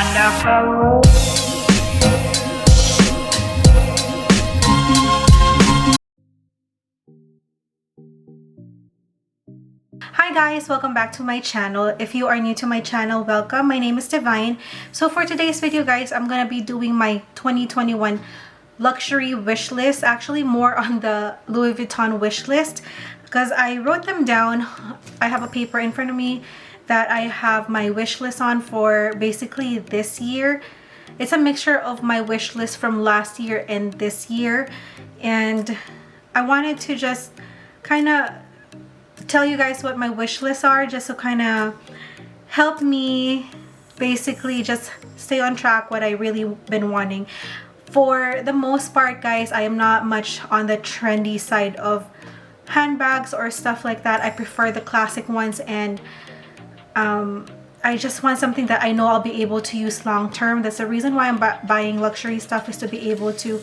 wonderful. Hi guys, welcome back to my channel. If you are new to my channel, welcome. My name is Divine. So for today's video guys, I'm gonna be doing my 2021 luxury wish list, actually more on the Louis Vuitton wish list, because I wrote them down. I have a paper in front of me that I have my wish list on for basically this year. It's a mixture of my wish list from last year and this year, and I wanted to just kind of tell you guys what my wish lists are, just to kind of help me basically just stay on track what I really been wanting. For the most part guys, I am not much on the trendy side of handbags or stuff like that. I prefer the classic ones, and I just want something that I know I'll be able to use long term. That's the reason why I'm buying luxury stuff, is to be able to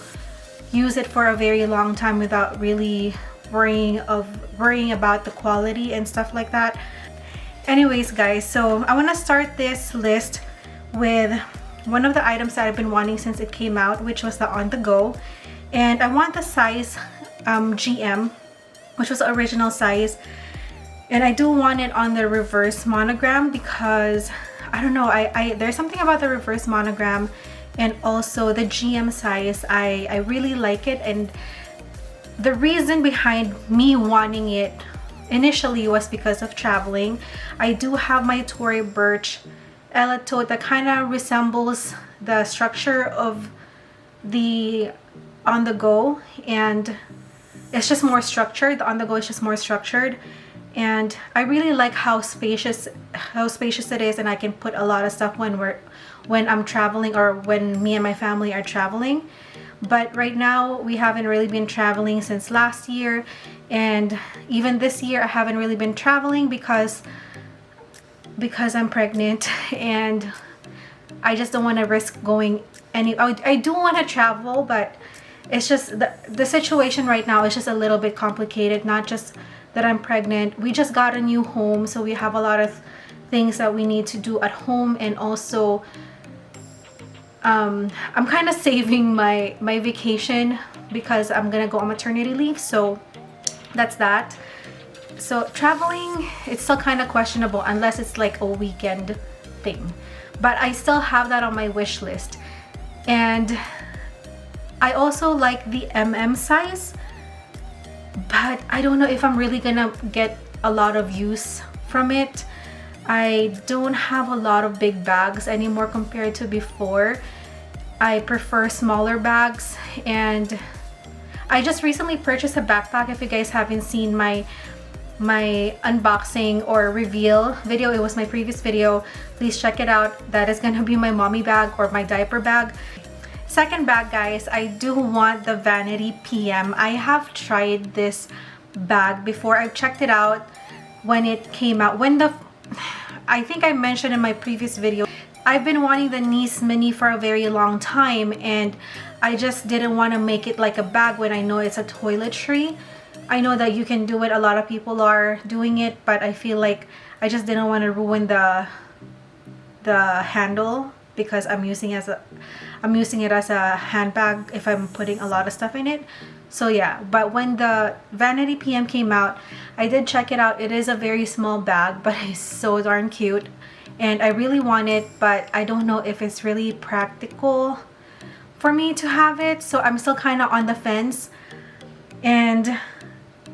use it for a very long time without really worrying about the quality and stuff like that. Anyways guys, so I want to start this list with one of the items that I've been wanting since it came out, which was the On The Go, and I want the size GM, which was the original size, and I do want it on the reverse monogram because I don't know, there's something about the reverse monogram and also the GM size. I really like it, and the reason behind me wanting it initially was because of traveling. I do have my Tory Burch Ella tote that kind of resembles the structure of the On The Go, and it's just more structured. The On The Go is just more structured, and I really like how spacious it is, and I can put a lot of stuff when I'm traveling, or when me and my family are traveling. But right now we haven't really been traveling since last year, and even this year I haven't really been traveling because I'm pregnant, and I just don't want to risk going I do want to travel, but it's just the situation right now is just a little bit complicated. Not just that I'm pregnant, we just got a new home, so we have a lot of things that we need to do at home, and also I'm kind of saving my vacation because I'm gonna go on maternity leave, so that's that. So traveling, it's still kind of questionable unless it's like a weekend thing, but I still have that on my wish list. And I also like the size, but I don't know if I'm really gonna get a lot of use from it. I don't have a lot of big bags anymore compared to before. I prefer smaller bags, and I just recently purchased a backpack. If you guys haven't seen my unboxing or reveal video, it was my previous video, please check it out. That is gonna be my mommy bag, or my diaper bag. Second bag guys, I do want the Vanity PM. I have tried this bag before. I've checked it out when it came out, I think I mentioned in my previous video, I've been wanting the Nice Mini for a very long time, and I just didn't want to make it like a bag when I know it's a toiletry. I know that you can do it, a lot of people are doing it, but I feel like I just didn't want to ruin the handle, because I'm using it as a handbag if I'm putting a lot of stuff in it. So yeah, but when the Vanity PM came out, I did check it out. It is a very small bag, but it's so darn cute, and I really want it, but I don't know if it's really practical for me to have it, so I'm still kind of on the fence. And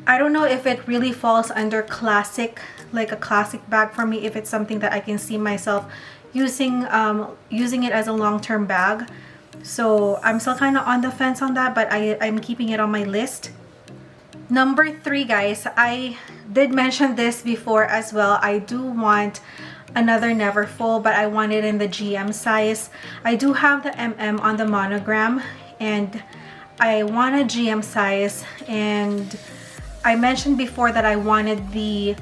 I don't know if it really falls under classic, like a classic bag for me, if it's something that I can see myself using it as a long-term bag. So I'm still kind of on the fence on that, but I'm keeping it on my list. Number 3 guys, I did mention this before as well. I do want another Neverfull, but I want it in the GM size. I do have the on the monogram, and I want a GM size, and I mentioned before that I wanted the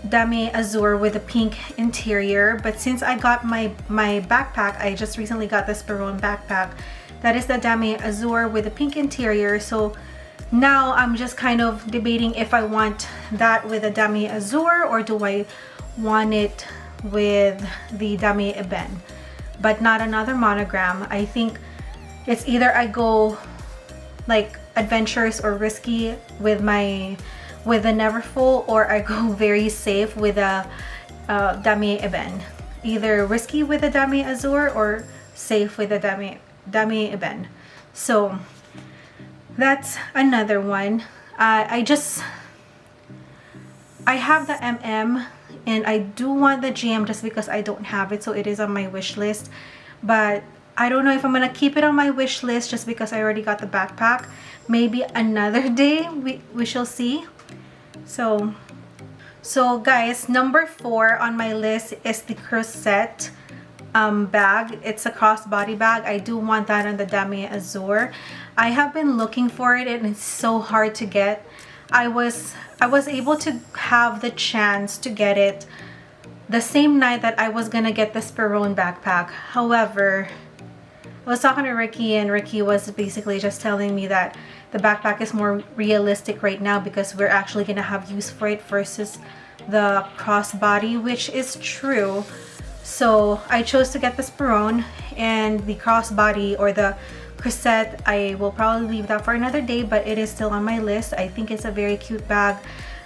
Dame Azur with a pink interior, but since I got my backpack, I just recently got this Perron backpack that is the Dame Azur with a pink interior. So now I'm just kind of debating if I want that with a Dame Azur, or do I want it with the Dame Eben. but not another monogram. I think it's either I go like adventurous or risky with the Neverfull, or I go very safe with a Damier Ebene. Either risky with the Damier Azur or safe with the Damier Ebene. So that's another one. I have the MM and I do want the GM just because I don't have it, so it is on my wish list. But I don't know if I'm gonna keep it on my wish list just because I already got the backpack. Maybe another day we shall see. So guys, number 4 on my list is the Crozet bag. It's a crossbody bag. I do want that on the Damier Azur. I have been looking for it and it's so hard to get. I was able to have the chance to get it the same night that I was gonna get the Sperone backpack. However, I was talking to Ricky and Ricky was basically just telling me that the backpack is more realistic right now because we're actually gonna have use for it versus the crossbody, which is true. So I chose to get the Sperone, and the crossbody or the Crozet, I will probably leave that for another day, but it is still on my list. I think it's a very cute bag.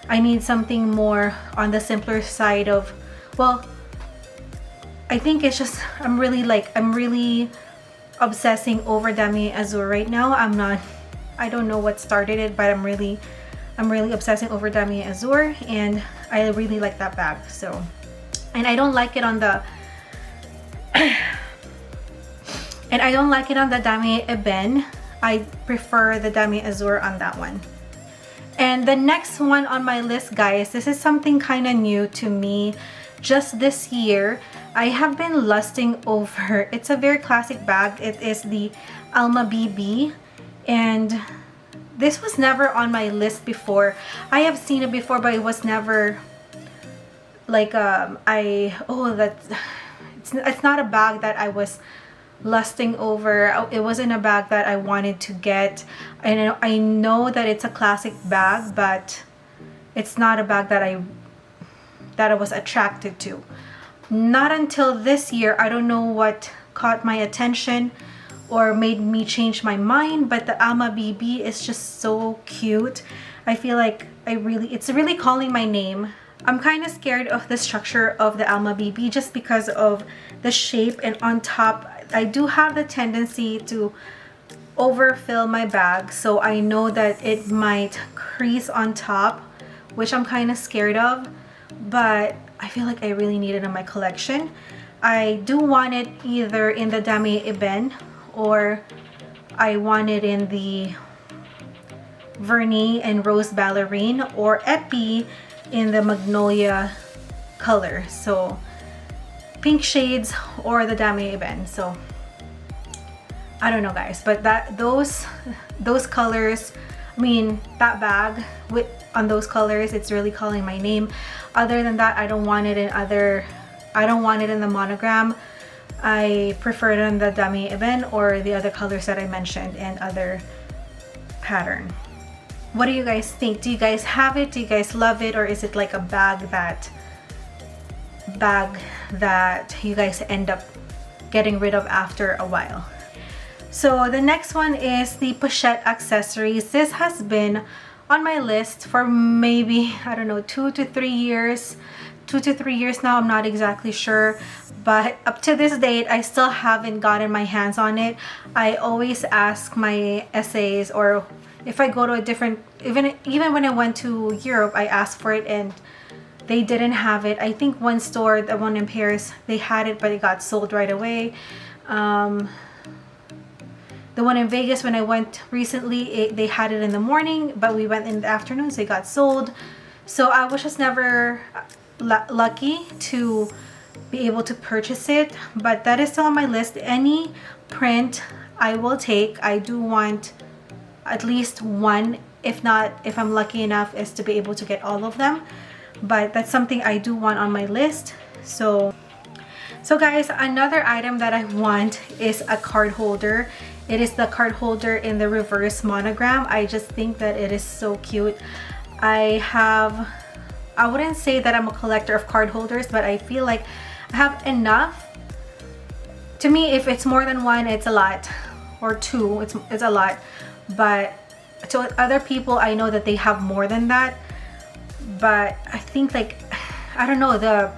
I need something more on the simpler side of, well, I think it's just, I'm really obsessing over Damier Azur right now. I don't know what started it, but I'm really obsessing over Damier Azur, and I really like that bag. So, and I don't like it on the and I don't like it on the Damier Ebene. I prefer the Damier Azur on that one. And the next one on my list, guys, this is something kind of new to me just this year. I have been lusting over, it's a very classic bag. It is the Alma BB, and this was never on my list before. I have seen it before, but it was never like it's not a bag that I was lusting over. It wasn't a bag that I wanted to get. And I know that it's a classic bag, but it's not a bag that I was attracted to. Not until this year. I don't know what caught my attention or made me change my mind, but the Alma BB is just so cute. I feel like it's really calling my name. I'm kind of scared of the structure of the Alma BB just because of the shape, and on top I do have the tendency to overfill my bag, so I know that it might crease on top, which I'm kind of scared of, but I feel like I really need it in my collection. I do want it either in the Damier Ebene, or I want it in the Vernis and Rose Ballerine, or Epi in the Magnolia color. So pink shades or the Damier Ebene. So I don't know, guys, but those colors, I mean, that bag on those colors, it's really calling my name. Other than that, I don't want it in the monogram. I prefer it in the Damier Ebene or the other colors that I mentioned and other pattern. What do you guys think? Do you guys have it? Do you guys love it? Or is it like a bag that you guys end up getting rid of after a while? So the next one is the pochette accessories. This has been on my list for maybe, I don't know, 2 to 3 years. 2 to 3 years now, I'm not exactly sure, but up to this date I still haven't gotten my hands on it. I always ask my SAs, or if I go to a different, even when I went to Europe, I asked for it and they didn't have it. I think one store, the one in Paris, they had it but it got sold right away. The one in Vegas, when I went recently, they had it in the morning, but we went in the afternoon, so it got sold. So I was just never lucky to be able to purchase it, but that is still on my list. Any print I will take. I do want at least one, if I'm lucky enough, is to be able to get all of them, but that's something I do want on my list. So guys, another item that I want is a card holder. It is the card holder in the reverse monogram. I just think that it is so cute. I wouldn't say that I'm a collector of card holders, but I feel like I have enough To me, if it's more than one, it's a lot, or two, it's a lot. But to other people, I know that they have more than that. But I think, like, I don't know,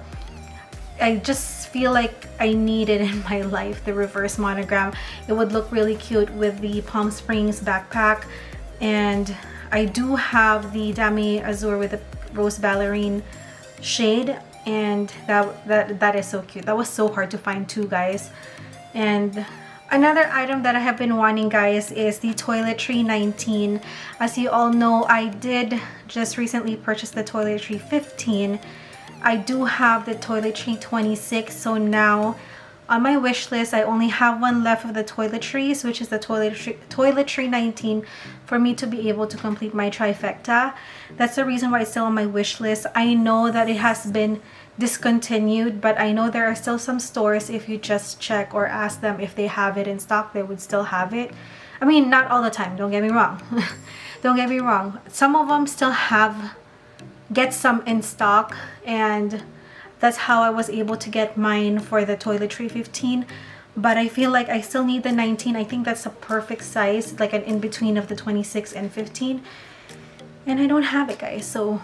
I just feel like I need it in my life, the reverse monogram. It would look really cute with the Palm Springs backpack. And I do have the Dami Azur with the Rose Ballerine shade, and that is so cute. That was so hard to find too, guys. And another item that I have been wanting, guys, is the Toiletry 19. As you all know, I did just recently purchase the Toiletry 15. I do have the Toiletry 26, so now on my wish list I only have one left of the toiletries, which is the Toiletry 19, for me to be able to complete my trifecta. That's the reason why it's still on my wish list. I know that it has been discontinued, but I know there are still some stores, if you just check or ask them if they have it in stock, they would still have it. I mean, not all the time, don't get me wrong. Don't get me wrong, some of them still get some in stock, and that's how I was able to get mine for the Toiletry 15. But I feel like I still need the 19. I think that's a perfect size, like an in-between of the 26 and 15, and I don't have it, guys, so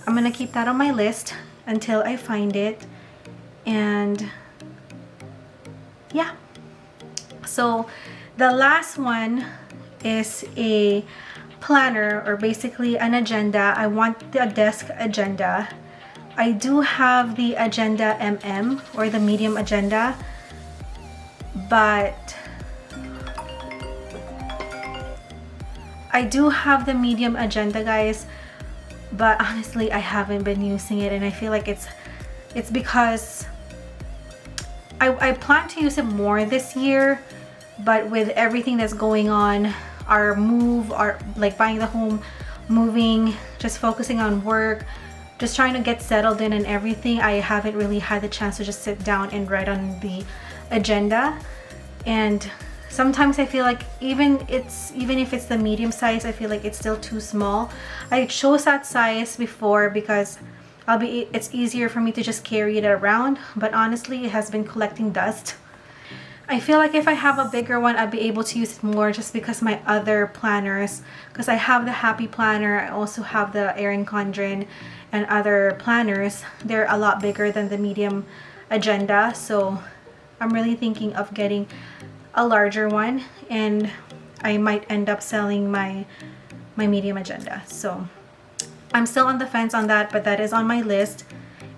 I'm gonna keep that on my list until I find it. And yeah, so the last one is a planner, or basically an agenda. I want the desk agenda. I do have the agenda MM, or the medium agenda, but I do have the medium agenda, guys, but honestly I haven't been using it, and I feel like it's because I plan to use it more this year, but with everything that's going on, our move, our like buying the home, moving, just focusing on work, just trying to get settled in and everything, I haven't really had the chance to just sit down and write on the agenda. And sometimes I feel like even if it's the medium size, I feel like it's still too small. I chose that size before because it's easier for me to just carry it around, but honestly it has been collecting dust. I feel like if I have a bigger one, I'd be able to use it more, just because my other planners, because I have the Happy Planner, I also have the Erin Condren and other planners, they're a lot bigger than the medium agenda. So I'm really thinking of getting a larger one, and I might end up selling my medium agenda. So I'm still on the fence on that, but that is on my list,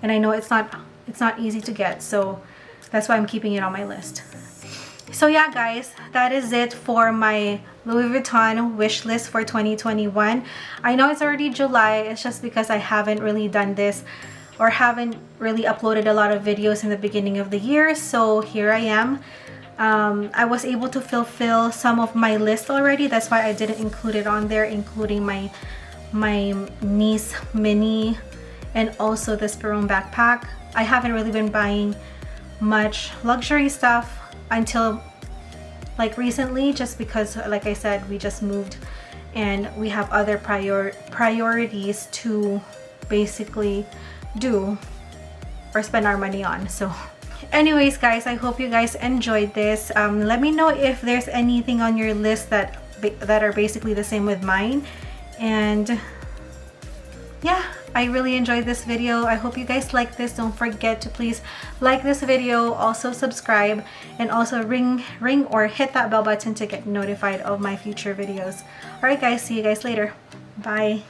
and I know it's not easy to get, so that's why I'm keeping it on my list. So yeah, guys, that is it for my Louis Vuitton wish list for 2021. I know it's already July, it's just because I haven't really done this, or haven't really uploaded a lot of videos in the beginning of the year, so here I am. I was able to fulfill some of my list already, that's why I didn't include it on there, including my niece mini and also this Perun backpack. I haven't really been buying much luxury stuff until like recently, just because, like I said, we just moved and we have other priorities to basically do or spend our money on. So anyways, guys, I hope you guys enjoyed this. Let me know if there's anything on your list that are basically the same with mine. And yeah, I really enjoyed this video. I hope you guys like this. Don't forget to please like this video, also subscribe, and also ring or hit that bell button to get notified of my future videos. Alright guys, see you guys later. Bye.